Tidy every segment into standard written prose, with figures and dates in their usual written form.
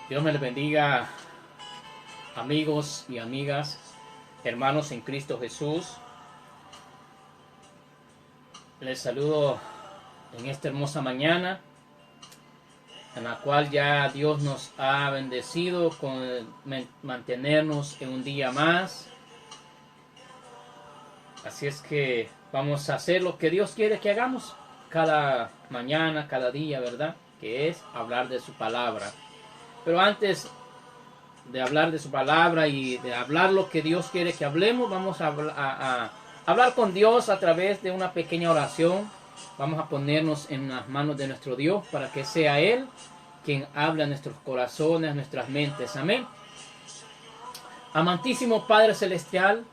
Dios me les bendiga, amigos y amigas, hermanos en Cristo Jesús. Les saludo en esta hermosa mañana, en la cual ya Dios nos ha bendecido con mantenernos en un día más. Así es que vamos a hacer lo que Dios quiere que hagamos cada mañana, cada día, ¿verdad? Que es hablar de su palabra. Pero antes de hablar de su palabra y de hablar lo que Dios quiere que hablemos, vamos a hablar con Dios a través de una pequeña oración. Vamos a ponernos en las manos de nuestro Dios para que sea Él quien habla en nuestros corazones, nuestras mentes. Amén. Amantísimo Padre Celestial,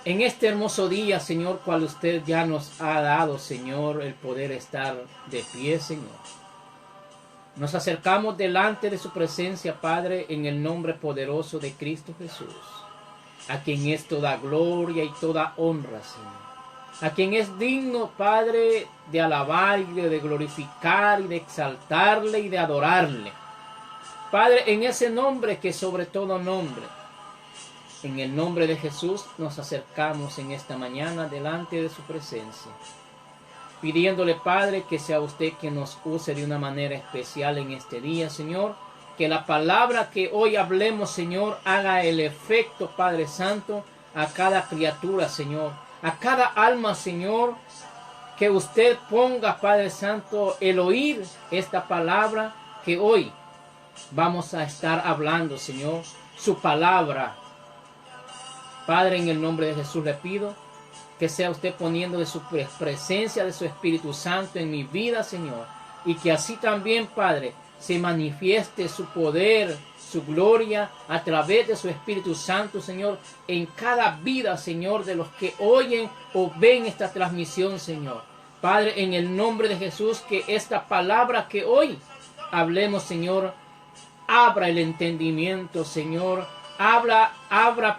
en este hermoso día, Señor, cual usted ya nos ha dado, Señor, el poder estar de pie, Señor. Nos acercamos delante de su presencia, Padre, en el nombre poderoso de Cristo Jesús, a quien es toda gloria y toda honra, Señor. A quien es digno, Padre, de alabar y de glorificar y de exaltarle y de adorarle. Padre, en ese nombre que sobre todo nombre, en el nombre de Jesús nos acercamos en esta mañana delante de su presencia, pidiéndole, Padre, que sea usted quien nos use de una manera especial en este día, Señor. Que la palabra que hoy hablemos, Señor, haga el efecto, Padre Santo, a cada criatura, Señor. A cada alma, Señor. Que usted ponga, Padre Santo, el oír esta palabra que hoy vamos a estar hablando, Señor. Su palabra. Padre, en el nombre de Jesús le pido que sea usted poniendo de su presencia, de su Espíritu Santo en mi vida, Señor. Y que así también, Padre, se manifieste su poder, su gloria, a través de su Espíritu Santo, Señor, en cada vida, Señor, de los que oyen o ven esta transmisión, Señor. Padre, en el nombre de Jesús, que esta palabra que hoy hablemos, Señor, abra el entendimiento, Señor. Abra,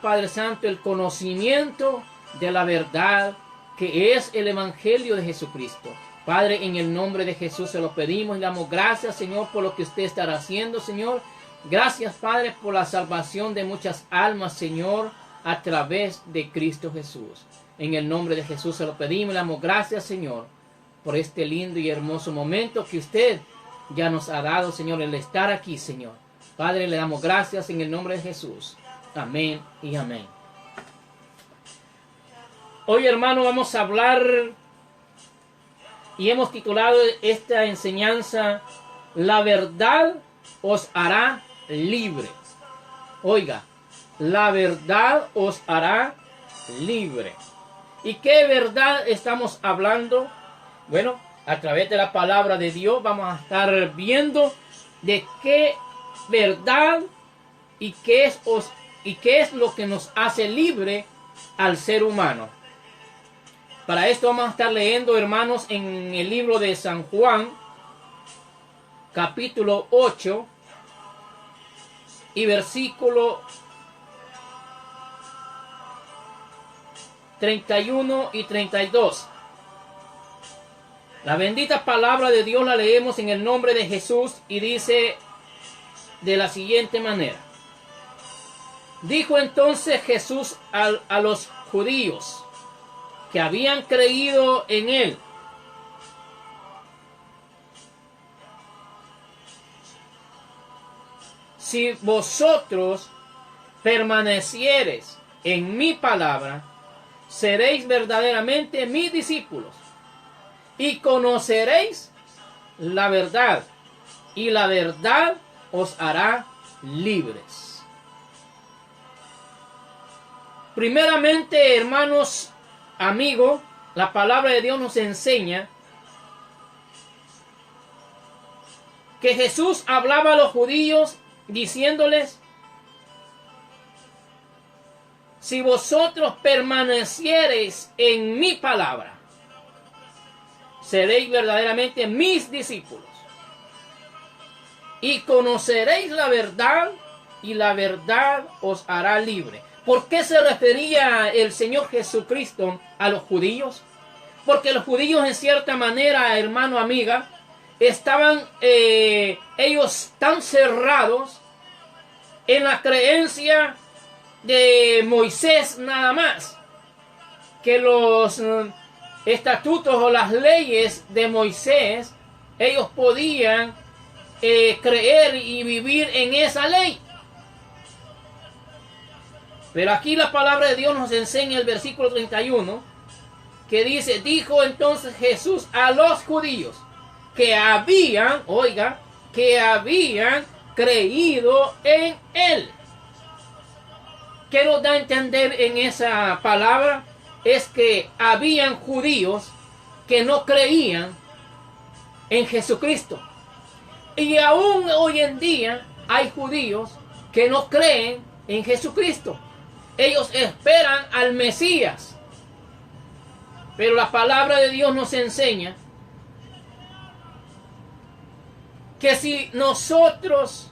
Padre Santo, el conocimiento de la verdad que es el Evangelio de Jesucristo. Padre, en el nombre de Jesús se lo pedimos y damos gracias, Señor, por lo que usted estará haciendo, Señor. Gracias, Padre, por la salvación de muchas almas, Señor, a través de Cristo Jesús. En el nombre de Jesús se lo pedimos y damos gracias, Señor, por este lindo y hermoso momento que usted ya nos ha dado, Señor, el estar aquí, Señor. Padre, le damos gracias en el nombre de Jesús. Amén y amén. Hoy, hermano, vamos a hablar y hemos titulado esta enseñanza: La verdad os hará libre. Oiga, la verdad os hará libre. ¿Y qué verdad estamos hablando? Bueno, a través de la palabra de Dios vamos a estar viendo de qué verdad y qué es lo que nos hace libre al ser humano. Para esto vamos a estar leyendo, hermanos, en el libro de San Juan, capítulo 8 y versículo 31 y 32. La bendita palabra de Dios la leemos en el nombre de Jesús y dice de la siguiente manera. Dijo entonces Jesús a los judíos que habían creído en él: si vosotros permaneciereis en mi palabra, seréis verdaderamente mis discípulos y conoceréis la verdad, y la verdad os hará libres. Primeramente, hermanos, amigos, la palabra de Dios nos enseña que Jesús hablaba a los judíos diciéndoles: si vosotros permaneciereis en mi palabra, seréis verdaderamente mis discípulos y conoceréis la verdad, y la verdad os hará libre. ¿Por qué se refería el Señor Jesucristo a los judíos? Porque los judíos, en cierta manera, hermano, amiga, estaban ellos tan cerrados en la creencia de Moisés nada más, que los estatutos o las leyes de Moisés, ellos podían creer y vivir en esa ley. Pero aquí la palabra de Dios nos enseña el versículo 31, que dice: dijo entonces Jesús a los judíos que habían, oiga, que habían creído en él. ¿Qué nos da a entender en esa palabra? Es que habían judíos que no creían en Jesucristo. Y aún hoy en día hay judíos que no creen en Jesucristo. Ellos esperan al Mesías. Pero la palabra de Dios nos enseña que si nosotros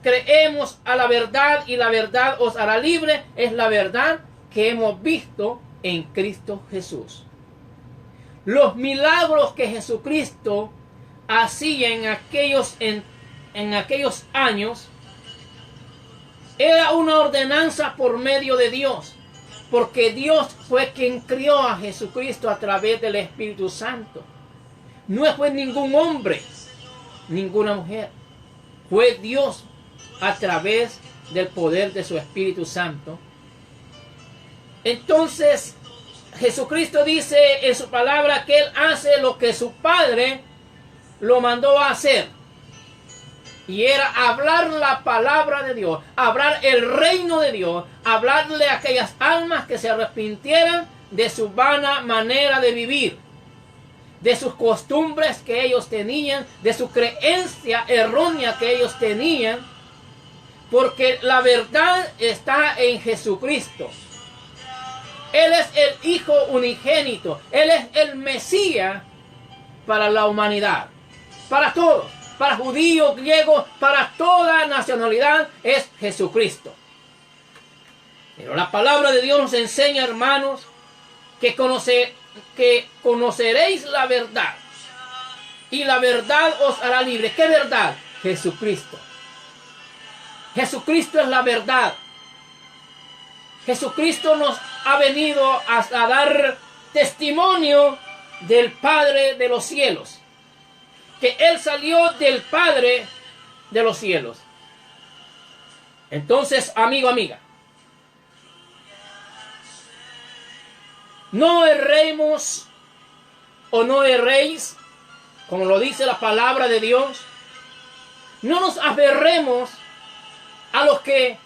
creemos a la verdad y la verdad os hará libre, es la verdad que hemos visto en Cristo Jesús. Los milagros que Jesucristo hacía en aquellos años era una ordenanza por medio de Dios, porque Dios fue quien crió a Jesucristo a través del Espíritu Santo. No fue ningún hombre, ninguna mujer. Fue Dios a través del poder de su Espíritu Santo. Entonces, Jesucristo dice en su palabra que Él hace lo que su Padre lo mandó a hacer. Y era hablar la palabra de Dios, hablar el reino de Dios, hablarle a aquellas almas que se arrepintieran de su vana manera de vivir, de sus costumbres que ellos tenían, de su creencia errónea que ellos tenían, porque la verdad está en Jesucristo. Él es el Hijo unigénito, Él es el Mesías para la humanidad, para todos. Para judíos, griegos, para toda nacionalidad es Jesucristo. Pero la palabra de Dios nos enseña, hermanos, que conoceréis la verdad. Y la verdad os hará libre. ¿Qué verdad? Jesucristo. Jesucristo es la verdad. Jesucristo nos ha venido a dar testimonio del Padre de los cielos. Que Él salió del Padre de los cielos. Entonces, amigo, amiga, no erremos o no erréis, como lo dice la palabra de Dios. No nos aferremos a los que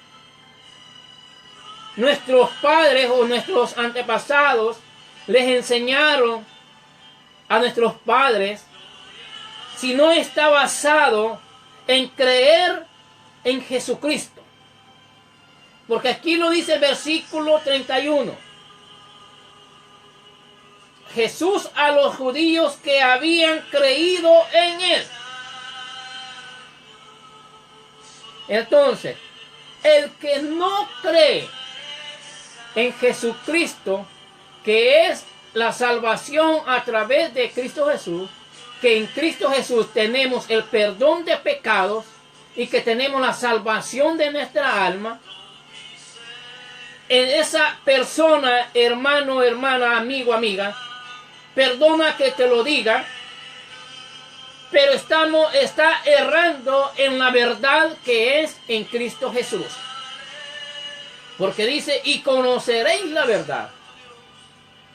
nuestros padres o nuestros antepasados les enseñaron a nuestros padres, si no está basado en creer en Jesucristo. Porque aquí lo dice el versículo 31. Jesús a los judíos que habían creído en Él. Entonces, el que no cree en Jesucristo, que es la salvación a través de Cristo Jesús, que en Cristo Jesús tenemos el perdón de pecados y que tenemos la salvación de nuestra alma, en esa persona, hermano, hermana, amigo, amiga, perdona que te lo diga, pero está errando en la verdad que es en Cristo Jesús. Porque dice, y conoceréis la verdad.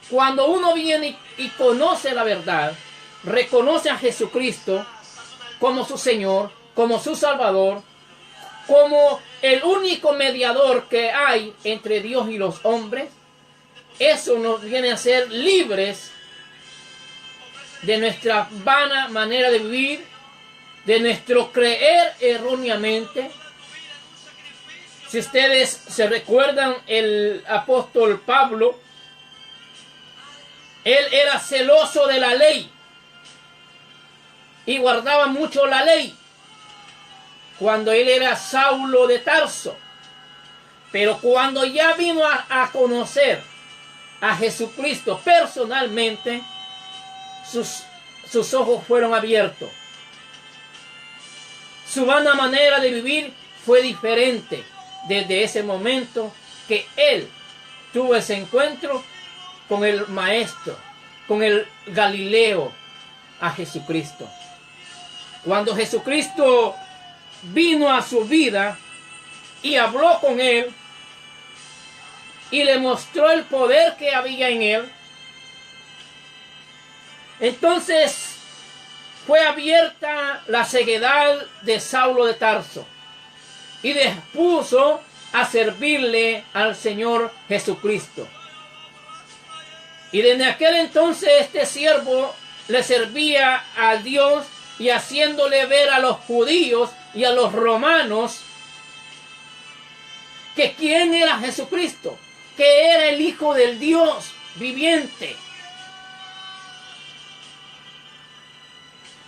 Cuando uno viene y conoce la verdad, reconoce a Jesucristo como su Señor, como su Salvador, como el único mediador que hay entre Dios y los hombres, eso nos viene a ser libres de nuestra vana manera de vivir, de nuestro creer erróneamente. Si ustedes se recuerdan, el apóstol Pablo, él era celoso de la ley y guardaba mucho la ley cuando él era Saulo de Tarso. Pero cuando ya vino a conocer a Jesucristo personalmente, sus ojos fueron abiertos. Su vana manera de vivir fue diferente desde ese momento que él tuvo ese encuentro con el Maestro, con el Galileo, a Jesucristo. Cuando Jesucristo vino a su vida y habló con él y le mostró el poder que había en él, entonces fue abierta la ceguedad de Saulo de Tarso y dispuso a servirle al Señor Jesucristo. Y desde aquel entonces este siervo le servía a Dios y haciéndole ver a los judíos y a los romanos que quién era Jesucristo, que era el Hijo del Dios viviente.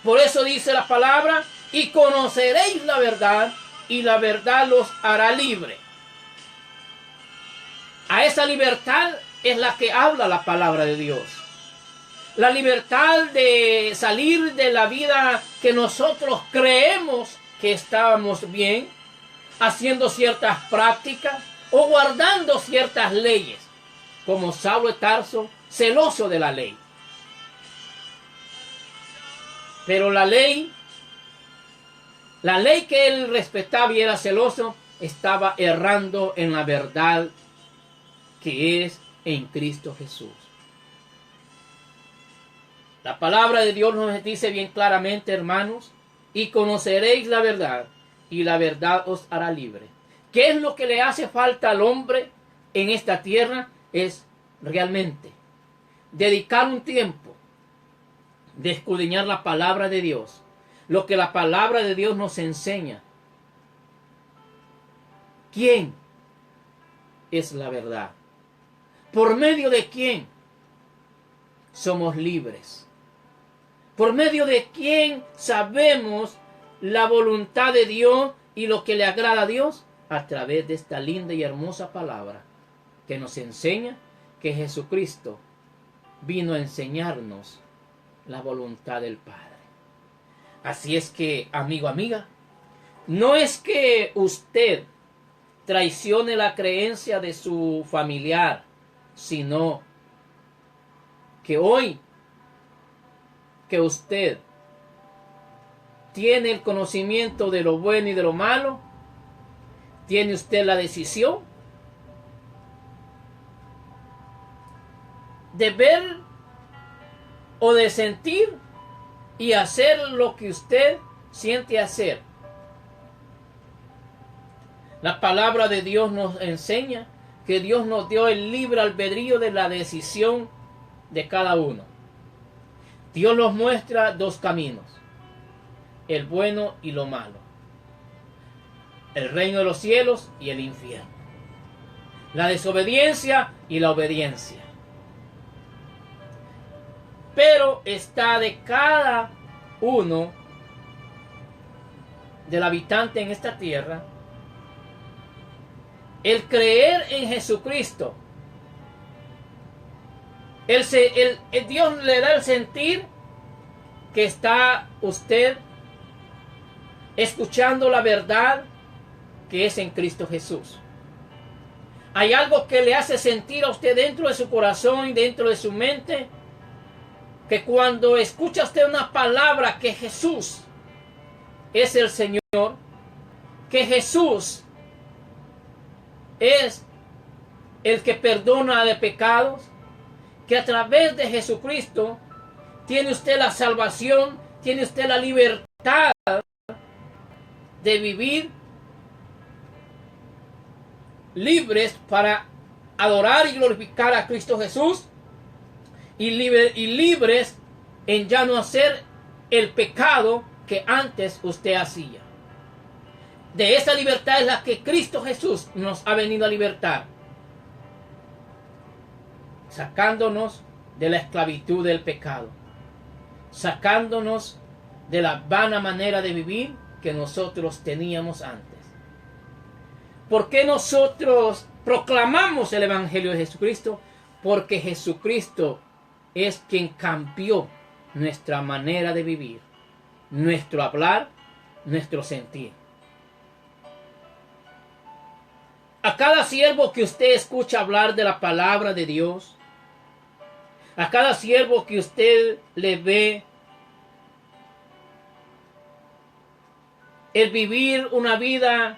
Por eso dice la palabra, y conoceréis la verdad, y la verdad los hará libre. A esa libertad es la que habla la palabra de Dios. La libertad de salir de la vida que nosotros creemos que estábamos bien, haciendo ciertas prácticas o guardando ciertas leyes, como Saulo de Tarso, celoso de la ley. Pero la ley que él respetaba y era celoso, estaba errando en la verdad que es en Cristo Jesús. La palabra de Dios nos dice bien claramente, hermanos, y conoceréis la verdad, y la verdad os hará libre. ¿Qué es lo que le hace falta al hombre en esta tierra? Es realmente dedicar un tiempo de escudriñar la palabra de Dios, lo que la palabra de Dios nos enseña. ¿Quién es la verdad? ¿Por medio de quién somos libres? ¿Por medio de quién sabemos la voluntad de Dios y lo que le agrada a Dios? A través de esta linda y hermosa palabra que nos enseña que Jesucristo vino a enseñarnos la voluntad del Padre. Así es que, amigo, amiga, no es que usted traicione la creencia de su familiar, sino que hoy que usted tiene el conocimiento de lo bueno y de lo malo, tiene usted la decisión de ver o de sentir y hacer lo que usted siente hacer. La palabra de Dios nos enseña que Dios nos dio el libre albedrío de la decisión de cada uno. Dios nos muestra dos caminos, el bueno y lo malo, el reino de los cielos y el infierno, la desobediencia y la obediencia. Pero está de cada uno del habitante en esta tierra el creer en Jesucristo. Dios le da el sentir que está usted escuchando la verdad que es en Cristo Jesús. Hay algo que le hace sentir a usted dentro de su corazón y dentro de su mente, que cuando escucha usted una palabra que Jesús es el Señor, que Jesús es el que perdona de pecados, que a través de Jesucristo tiene usted la salvación, tiene usted la libertad de vivir libres para adorar y glorificar a Cristo Jesús, y libres en ya no hacer el pecado que antes usted hacía. De esa libertad es la que Cristo Jesús nos ha venido a libertar, sacándonos de la esclavitud del pecado, sacándonos de la vana manera de vivir que nosotros teníamos antes. ¿Por qué nosotros proclamamos el Evangelio de Jesucristo? Porque Jesucristo es quien cambió nuestra manera de vivir, nuestro hablar, nuestro sentir. A cada siervo que usted escucha hablar de la palabra de Dios, a cada siervo que usted le ve el vivir una vida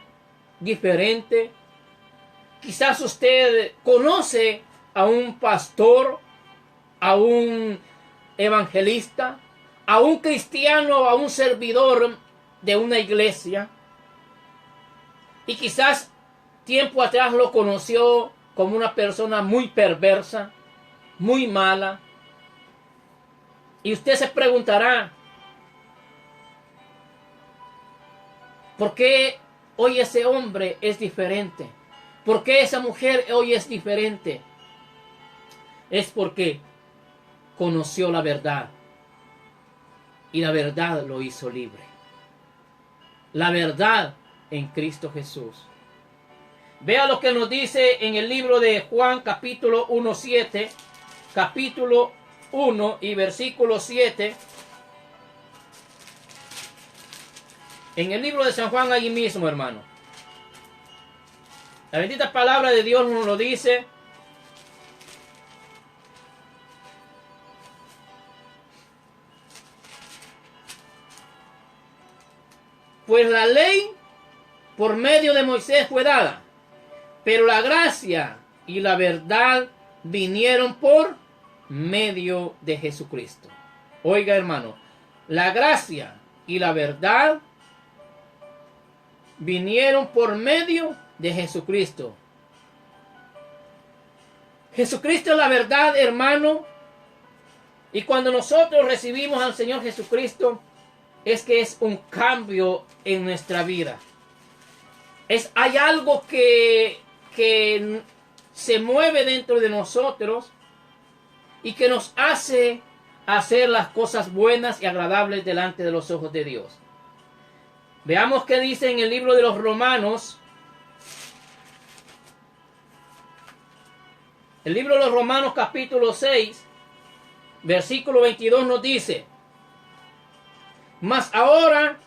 diferente, quizás usted conoce a un pastor, a un evangelista, a un cristiano, a un servidor de una iglesia, y quizás tiempo atrás lo conoció como una persona muy perversa, muy mala, y usted se preguntará, ¿por qué hoy ese hombre es diferente? ¿Por qué esa mujer hoy es diferente? Es porque conoció la verdad. Y la verdad lo hizo libre. La verdad en Cristo Jesús. Vea lo que nos dice en el libro de Juan capítulo 1:7. Capítulo 1 y versículo 7. En el libro de San Juan allí mismo, hermano. La bendita palabra de Dios nos lo dice. Pues la ley por medio de Moisés fue dada, pero la gracia y la verdad vinieron por medio de Jesucristo. Oiga, hermano, la gracia y la verdad vinieron por medio de Jesucristo. Jesucristo es la verdad, hermano. Y cuando nosotros recibimos al Señor Jesucristo, es que es un cambio en nuestra vida. Hay algo que se mueve dentro de nosotros y que nos hace hacer las cosas buenas y agradables delante de los ojos de Dios. Veamos qué dice en el libro de los Romanos. El libro de los Romanos capítulo 6, versículo 22 nos dice: mas ahora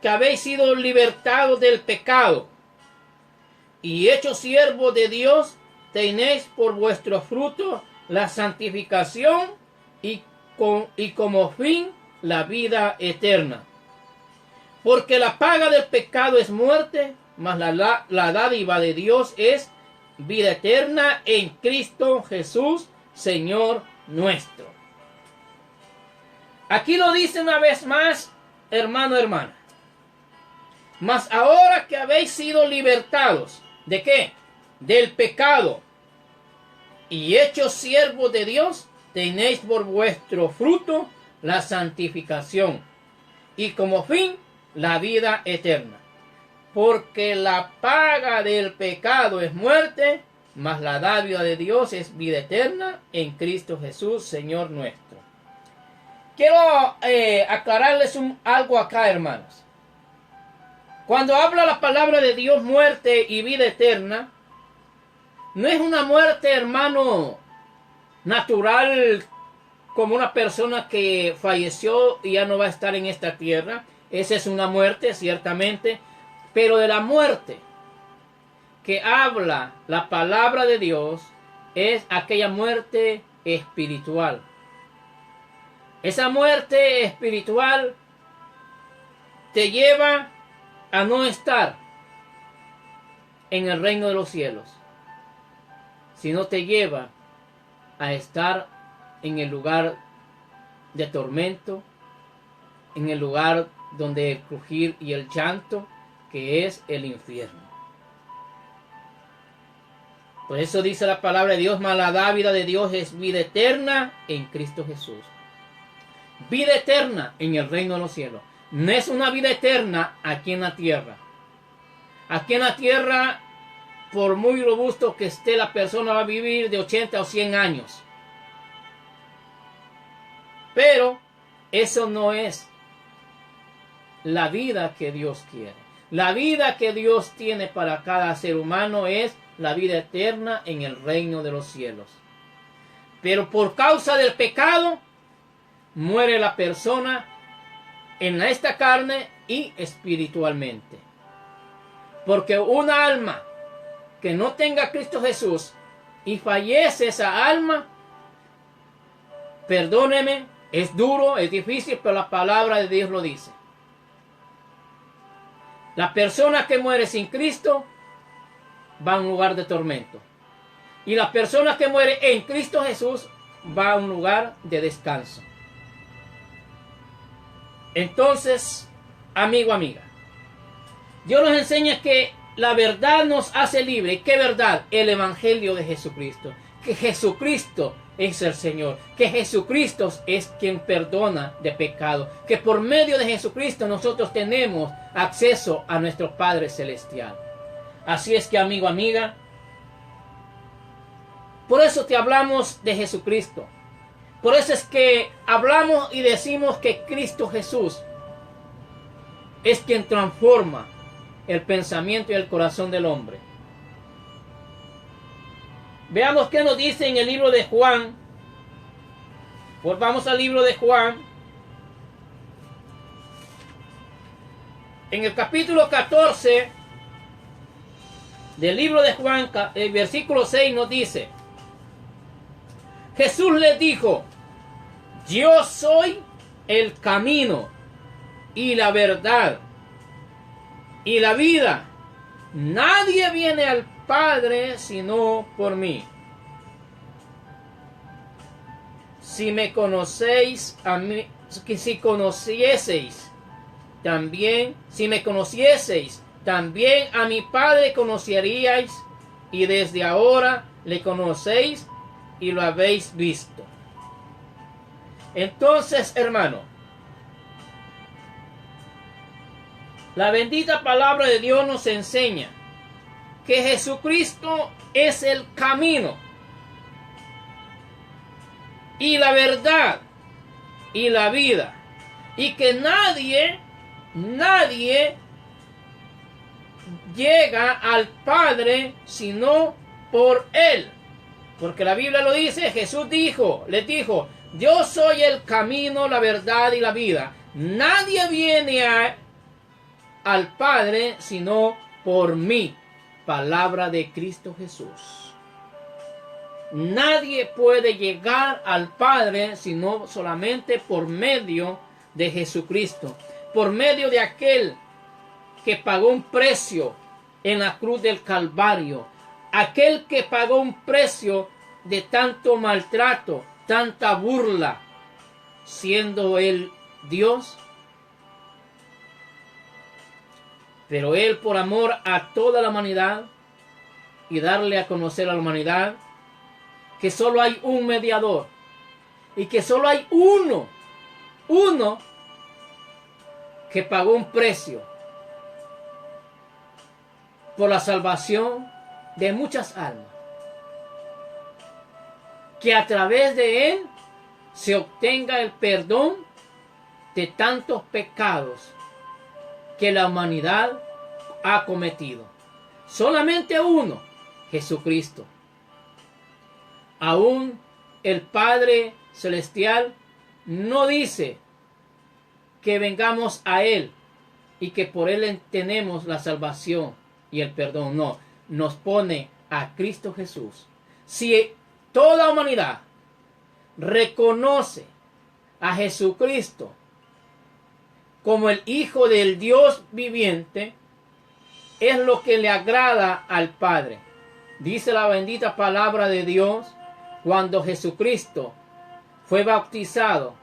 que habéis sido libertados del pecado y hechos siervos de Dios, tenéis por vuestro fruto la santificación y como fin la vida eterna. Porque la paga del pecado es muerte, mas la dádiva de Dios es vida eterna en Cristo Jesús, Señor nuestro. Aquí lo dice una vez más, hermano, hermana. Mas ahora que habéis sido libertados, ¿de qué? Del pecado, y hechos siervos de Dios, tenéis por vuestro fruto la santificación, y como fin la vida eterna. Porque la paga del pecado es muerte, mas la dádiva de Dios es vida eterna en Cristo Jesús, Señor nuestro. Quiero aclararles algo acá, hermanos. Cuando habla la palabra de Dios, muerte y vida eterna, no es una muerte, hermano, natural, como una persona que falleció y ya no va a estar en esta tierra. Esa es una muerte, ciertamente, pero de la muerte que habla la palabra de Dios es aquella muerte espiritual. Esa muerte espiritual te lleva a no estar en el reino de los cielos, sino te lleva a estar en el lugar de tormento, en el lugar donde el crujir y el llanto, que es el infierno. Por eso dice la palabra de Dios: mas la dádiva de Dios es vida eterna en Cristo Jesús. Vida eterna en el reino de los cielos. No es una vida eterna aquí en la tierra. Aquí en la tierra, por muy robusto que esté la persona, va a vivir de 80 o 100 años. Pero eso no es la vida que Dios quiere. La vida que Dios tiene para cada ser humano es la vida eterna en el reino de los cielos. Pero por causa del pecado, muere la persona en esta carne y espiritualmente. Porque una alma que no tenga a Cristo Jesús y fallece esa alma, perdóneme, es duro, es difícil, pero la palabra de Dios lo dice. La persona que muere sin Cristo va a un lugar de tormento. Y la persona que muere en Cristo Jesús va a un lugar de descanso. Entonces, amigo, amiga, Dios nos enseña que la verdad nos hace libre. ¿Qué verdad? El Evangelio de Jesucristo. Que Jesucristo es el Señor. Que Jesucristo es quien perdona de pecado. Que por medio de Jesucristo nosotros tenemos acceso a nuestro Padre Celestial. Así es que, amigo, amiga, por eso te hablamos de Jesucristo. Por eso es que hablamos y decimos que Cristo Jesús es quien transforma el pensamiento y el corazón del hombre. Veamos qué nos dice en el libro de Juan. Volvamos al libro de Juan. En el capítulo 14 del libro de Juan, el versículo 6 nos dice: Jesús les dijo: yo soy el camino y la verdad y la vida. Nadie viene al Padre sino por mí. Si me conocéis a mí, que si me conocieseis también a mi Padre conoceríais, y desde ahora le conocéis y lo habéis visto. Entonces, hermano, la bendita palabra de Dios nos enseña que Jesucristo es el camino y la verdad y la vida, y que nadie llega al Padre sino por Él. Porque la Biblia lo dice. Jesús les dijo: yo soy el camino, la verdad y la vida. Nadie viene al Padre sino por mí. Palabra de Cristo Jesús. Nadie puede llegar al Padre sino solamente por medio de Jesucristo. Por medio de aquel que pagó un precio en la cruz del Calvario. Aquel que pagó un precio de tanto maltrato, tanta burla, siendo Él Dios. Pero Él, por amor a toda la humanidad y darle a conocer a la humanidad que solo hay un mediador y que solo hay uno que pagó un precio por la salvación de muchas almas, que a través de Él se obtenga el perdón de tantos pecados que la humanidad ha cometido. Solamente uno, Jesucristo. Aún el Padre Celestial no dice que vengamos a Él y que por Él tenemos la salvación y el perdón. No, nos pone a Cristo Jesús. Si toda la humanidad reconoce a Jesucristo como el Hijo del Dios viviente, es lo que le agrada al Padre. Dice la bendita palabra de Dios, cuando Jesucristo fue bautizado: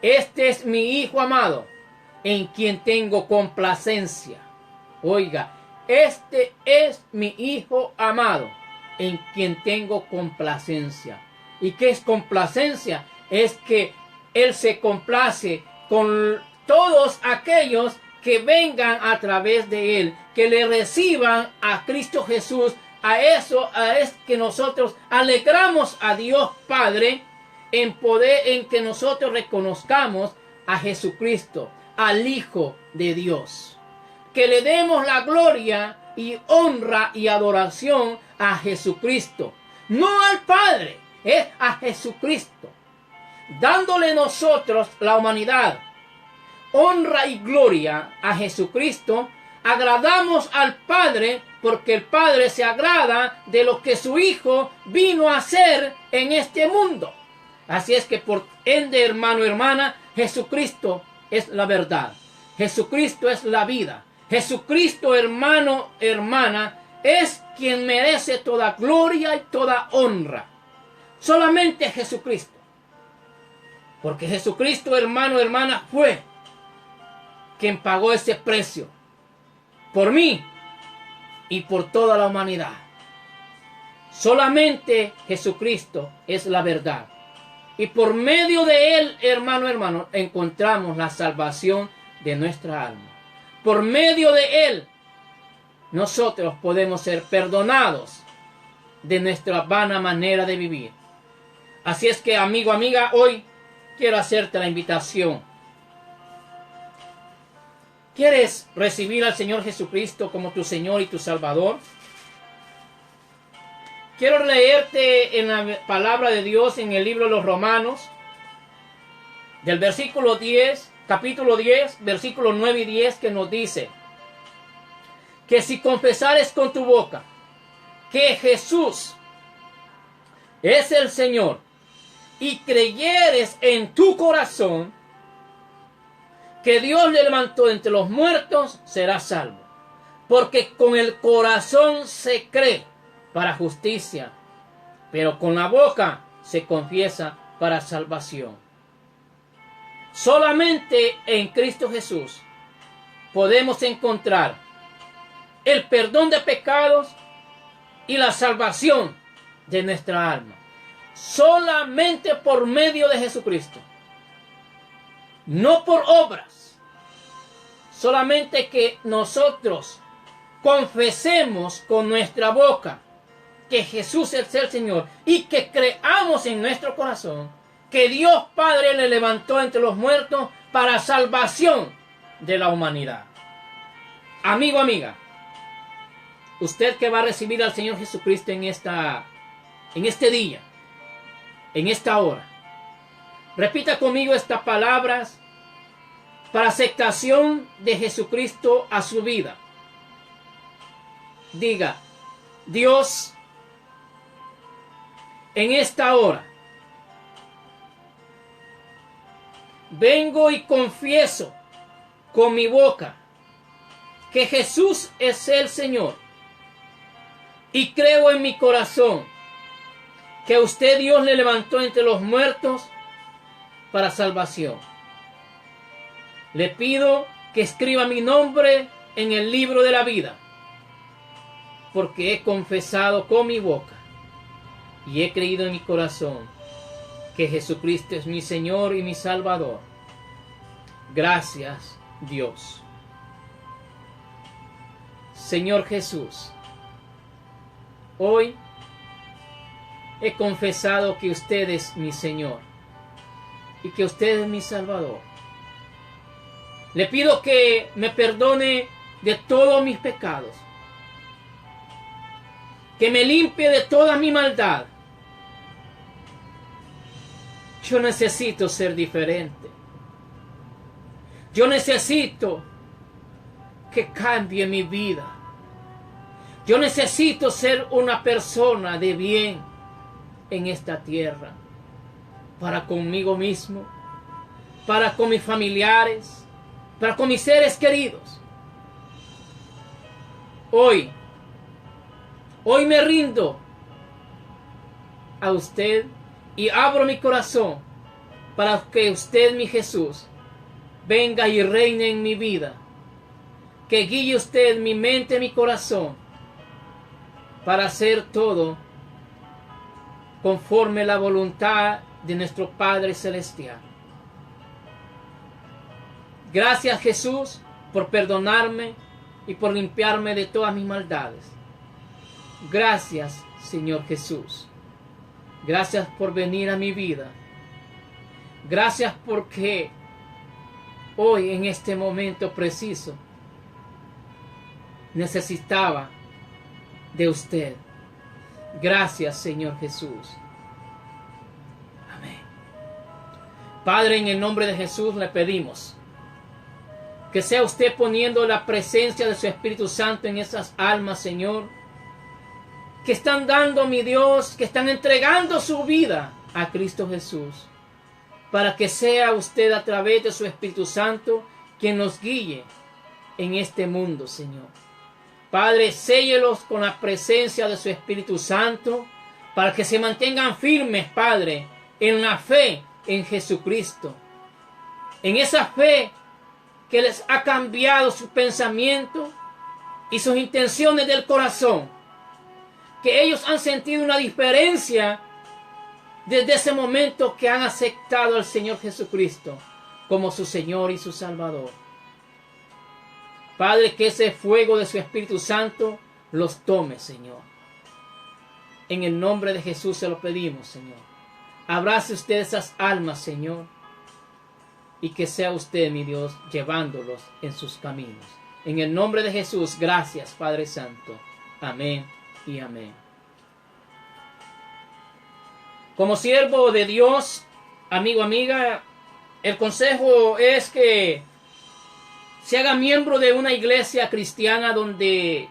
este es mi Hijo amado, en quien tengo complacencia. Oiga, este es mi Hijo amado, en quien tengo complacencia. ¿Y qué es complacencia? Es que Él se complace con todos aquellos que vengan a través de Él, que le reciban a Cristo Jesús. A eso es que nosotros alegramos a Dios Padre en que nosotros reconozcamos a Jesucristo, al Hijo de Dios. Que le demos la gloria y honra y adoración a Jesucristo. No al Padre, es a Jesucristo. dándole nosotros, la humanidad, honra y gloria a Jesucristo, agradamos al Padre, porque el Padre se agrada de lo que su Hijo vino a hacer en este mundo. Así es que por ende, hermano, hermana, Jesucristo es la verdad. Jesucristo es la vida. Jesucristo, hermano, hermana, es quien merece toda gloria y toda honra. Solamente Jesucristo. Porque Jesucristo, hermano, hermana, fue quien pagó ese precio por mí y por toda la humanidad. Solamente Jesucristo es la verdad. Y por medio de Él, hermano, hermano, encontramos la salvación de nuestra alma. Por medio de Él, nosotros podemos ser perdonados de nuestra vana manera de vivir. Así es que, amigo, amiga, hoy quiero hacerte la invitación. ¿Quieres recibir al Señor Jesucristo como tu Señor y tu Salvador? Quiero leerte en la palabra de Dios en el libro de los Romanos, del versículo 10, capítulo 10, versículos 9 y 10, que nos dice que si confesares con tu boca que Jesús es el Señor y creyeres en tu corazón que Dios le levantó entre los muertos, serás salvo. Porque con el corazón se cree para justicia, pero con la boca se confiesa para salvación. Solamente en Cristo Jesús podemos encontrar el perdón de pecados y la salvación de nuestra alma. Solamente por medio de Jesucristo. No por obras. Solamente que nosotros confesemos con nuestra boca que Jesús es el Señor y que creamos en nuestro corazón que Dios Padre le levantó entre los muertos para salvación de la humanidad. Amigo, amiga, usted que va a recibir al Señor Jesucristo en este día, en esta hora, repita conmigo estas palabras para aceptación de Jesucristo a su vida. Diga: Dios, en esta hora vengo y confieso con mi boca que Jesús es el Señor y creo en mi corazón que usted, Dios, le levantó entre los muertos para salvación. Le pido que escriba mi nombre en el libro de la vida, porque he confesado con mi boca y he creído en mi corazón que Jesucristo es mi Señor y mi Salvador. Gracias, Dios. Señor Jesús, hoy he confesado que usted es mi Señor y que usted es mi Salvador. Le pido que me perdone de todos mis pecados, que me limpie de toda mi maldad. Yo necesito ser diferente. Yo necesito que cambie mi vida. Yo necesito ser una persona de bien en esta tierra, para conmigo mismo, para con mis familiares, para con mis seres queridos. Hoy me rindo a usted y abro mi corazón para que usted, mi Jesús, venga y reine en mi vida. Que guíe usted mi mente, mi corazón, para hacer todo conforme la voluntad de nuestro Padre Celestial. Gracias, Jesús, por perdonarme y por limpiarme de todas mis maldades. Gracias, Señor Jesús. Gracias por venir a mi vida. Gracias porque hoy, en este momento preciso, necesitaba de usted. Gracias, Señor Jesús. Amén. Padre, en el nombre de Jesús le pedimos que sea usted poniendo la presencia de su Espíritu Santo en esas almas, Señor, que están dando, mi Dios, que están entregando su vida a Cristo Jesús, para que sea usted a través de su Espíritu Santo quien nos guíe en este mundo, Señor. Padre, séllelos con la presencia de su Espíritu Santo, para que se mantengan firmes, Padre, en la fe en Jesucristo, en esa fe que les ha cambiado su pensamiento y sus intenciones del corazón, que ellos han sentido una diferencia desde ese momento que han aceptado al Señor Jesucristo como su Señor y su Salvador. Padre, que ese fuego de su Espíritu Santo los tome, Señor. En el nombre de Jesús se lo pedimos, Señor. Abrace usted esas almas, Señor, y que sea usted, mi Dios, llevándolos en sus caminos. En el nombre de Jesús, gracias, Padre Santo. Amén y amén. Como siervo de Dios, amigo, amiga, el consejo es que se haga miembro de una iglesia cristiana donde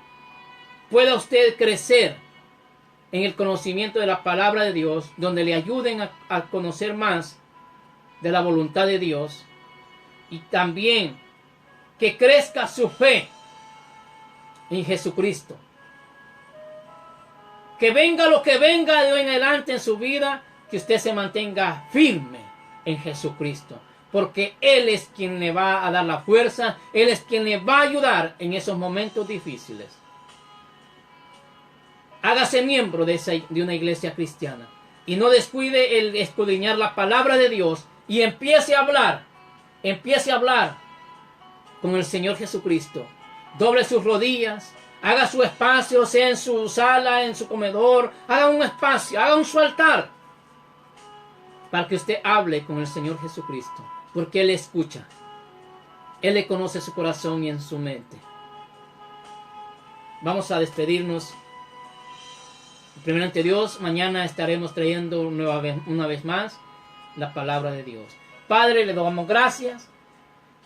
pueda usted crecer en el conocimiento de la palabra de Dios, donde le ayuden a conocer más de la voluntad de Dios, y también que crezca su fe en Jesucristo. Que venga lo que venga de hoy en adelante en su vida, que usted se mantenga firme en Jesucristo, porque Él es quien le va a dar la fuerza, Él es quien le va a ayudar en esos momentos difíciles. Hágase miembro de una iglesia cristiana y no descuide el escudriñar la palabra de Dios y empiece a hablar con el Señor Jesucristo. Doble sus rodillas, haga su espacio, sea en su sala, en su comedor, haga un espacio, haga su altar, para que usted hable con el Señor Jesucristo, porque Él escucha, Él le conoce su corazón y en su mente. Vamos a despedirnos. Primero ante Dios, mañana estaremos trayendo una vez más la palabra de Dios. Padre, le damos gracias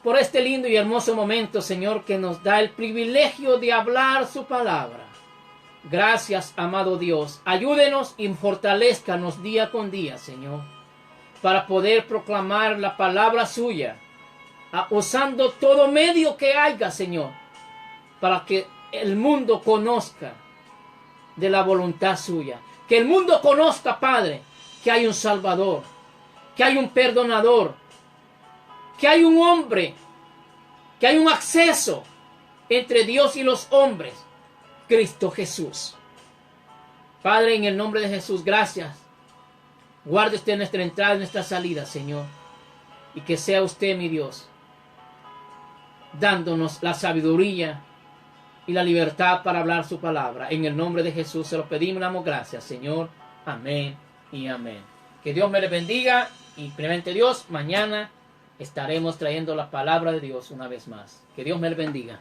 por este lindo y hermoso momento, Señor, que nos da el privilegio de hablar su palabra. Gracias, amado Dios. Ayúdenos y fortalezcanos día con día, Señor, para poder proclamar la palabra suya, usando todo medio que haya, Señor, para que el mundo conozca de la voluntad suya. Que el mundo conozca, Padre, que hay un Salvador, que hay un perdonador, que hay un hombre, que hay un acceso entre Dios y los hombres, Cristo Jesús. Padre, en el nombre de Jesús, gracias. Guarde usted nuestra entrada y nuestra salida, Señor, y que sea usted, mi Dios, dándonos la sabiduría y la libertad para hablar su palabra. En el nombre de Jesús se lo pedimos, damos gracias, Señor. Amén y amén. Que Dios me le bendiga y primeramente Dios, mañana estaremos trayendo la palabra de Dios una vez más. Que Dios me le bendiga.